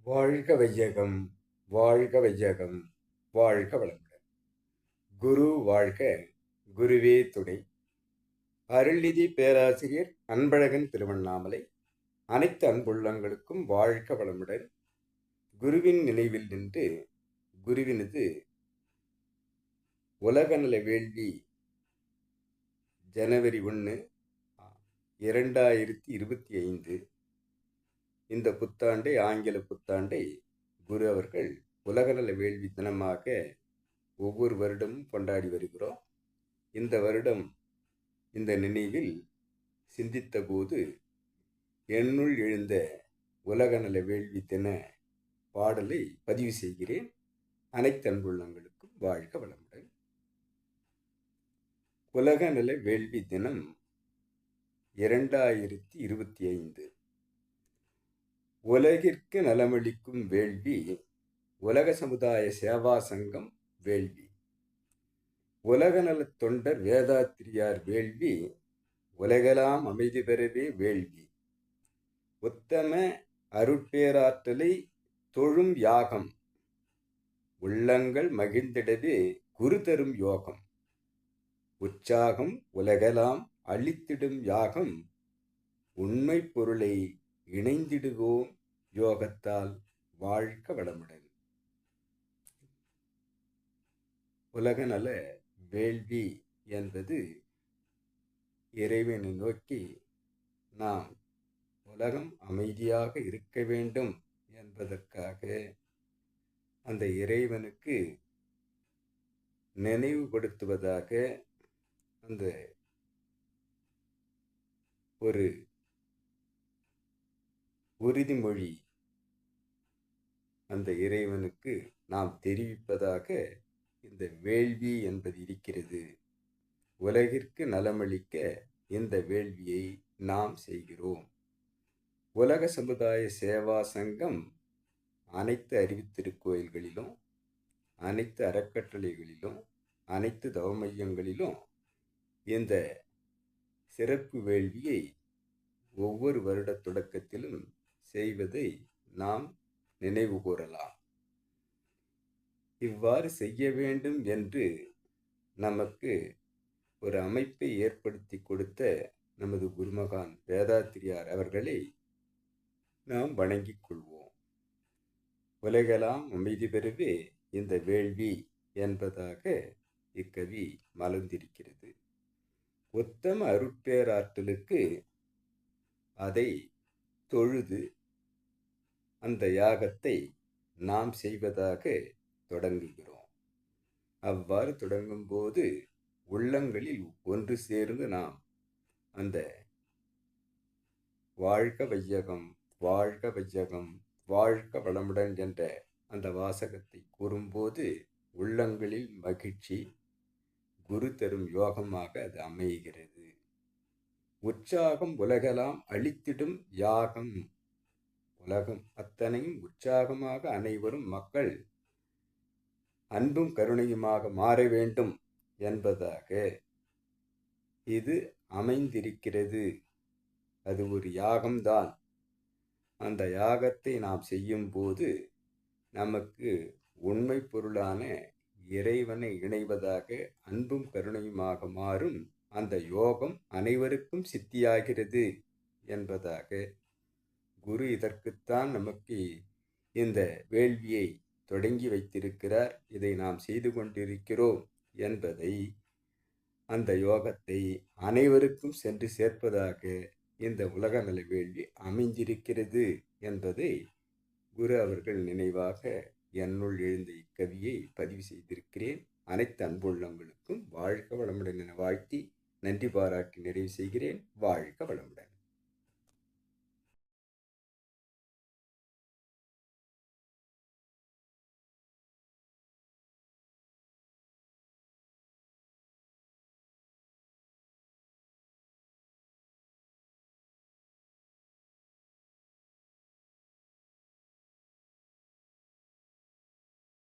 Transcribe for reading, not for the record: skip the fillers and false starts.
வாழ்க வையகம், வாழ்க வையகம், வாழ்க வளமுடன். குரு வாழ்க, குருவே துணை. அருள்நிதி பேராசிரியர் அன்பழகன் திருவண்ணாமலை. அனைத்து அன்புள்ளங்களுக்கும் வாழ்க வளமுடன். குருவின் நினைவில் நின்று குருவினது உலகநல வேள்வி ஜனவரி 1, 2025 இந்த புத்தாண்டை, ஆங்கில புத்தாண்டை குரு அவர்கள் உலகநல வேள்வி தினமாக ஒவ்வொரு வருடமும் கொண்டாடி வருகிறோம். இந்த வருடம் இந்த நினைவில் சிந்தித்த போது என்னுள் எழுந்த உலகநல வேள்வி தின பாடலை பதிவு செய்கிறேன். அனைத்து அன்புள்ளங்களுக்கும் வாழ்க வளமுடன். உலகநல வேள்வி தினம் 2025. உலகிற்கு நலமளிக்கும் வேள்வி உலக சமுதாய சேவா சங்கம் வேள்வி. உலக நலத் தொண்டர் வேதாத்திரியார் வேள்வி உலகெல்லாம் அமைதி பெறவே வேள்வி. உத்தம அருட்பேராற்றலை தொழும் யாகம் உள்ளங்கள் மகிழ்ந்திடவே குரு தரும் யோகம். உற்சாகம் உலகெல்லாம் அளித்திடும் யாகம் உண்மை பொருளை இணைந்திடுவோம் யோகத்தால். வாழ்க வளமுடன். உலகநல வேள்வி என்பது இறைவனை நோக்கி நாம் உலகம் அமைதியாக இருக்க வேண்டும் என்பதற்காக அந்த இறைவனுக்கு நினைவுபடுத்துவதாக அந்த ஒரு உறுதிமொழி அந்த இறைவனுக்கு நாம் தெரிவிப்பதாக இந்த வேள்வி என்பது இருக்கிறது. உலகிற்கு நலமளிக்க இந்த வேள்வியை நாம் செய்கிறோம். உலக சமுதாய சேவா சங்கம் அனைத்து அறிவுத்திருக்கோயில்களிலும், அனைத்து அறக்கட்டளைகளிலும், அனைத்து தவமையங்களிலும் இந்த சிறப்பு வேள்வியை ஒவ்வொரு வருட தொடக்கத்திலும் செய்வதை நாம் நினைவு கூறலாம். இவ்வாறு செய்ய வேண்டும் என்று நமக்கு ஒரு அமைப்பை ஏற்படுத்தி கொடுத்த நமது குருமகான் வேதாத்திரியார் அவர்களை நாம் வணங்கிக் கொள்வோம். உலகெல்லாம் அமைதி பெறவே இந்த வேள்வி என்பதாக இக்கவி மலர்ந்திருக்கிறது. உத்தம அருட்பேராற்றலுக்கு அதை தொழுது அந்த யாகத்தை நாம் செய்வதாக தொடங்குகிறோம். அவ்வாறு தொடங்கும் போது உள்ளங்களில் ஒன்று சேர்ந்து நாம் அந்த வாழ்க வையகம், வாழ்க வையகம், வாழ்க வளமுடன் என்ற அந்த வாசகத்தை கூறும்போது உள்ளங்களில் மகிழ்ச்சி, குரு தரும் யோகமாக அது அமைகிறது. உற்சாகம் உலகெல்லாம் அளித்திடும் யாகம். உலகம் அத்தனையும் உற்சாகமாக அனைவரும் மக்கள் அன்பும் கருணையுமாக மாற வேண்டும் என்பதாக இது அமைந்திருக்கிறது. அது ஒரு யாகம்தான். அந்த யாகத்தை நாம் செய்யும் போது நமக்கு உண்மை பொருளான இறைவனை இணைவதாக அன்பும் கருணையுமாக மாறும் அந்த யோகம் அனைவருக்கும் சித்தியாகிறது என்பதாக குரு இதற்குத்தான் நமக்கு இந்த வேள்வியை தொடங்கி வைத்திருக்கிறார். இதை நாம் செய்து கொண்டிருக்கிறோம் என்பதை, அந்த யோகத்தை அனைவருக்கும் சென்று சேர்ப்பதாக இந்த உலகநல வேள்வி அமைந்திருக்கிறது என்பதை குரு அவர்கள் நினைவாக என்னுள் எழுந்த இக்கவியை பதிவு செய்திருக்கிறேன். அனைத்து அன்புள்ளங்களுக்கும் வாழ்க வளமுடன் என வாழ்த்தி நன்றி பாராட்டி நிறைவு செய்கிறேன். வாழ்க வளமுடன்.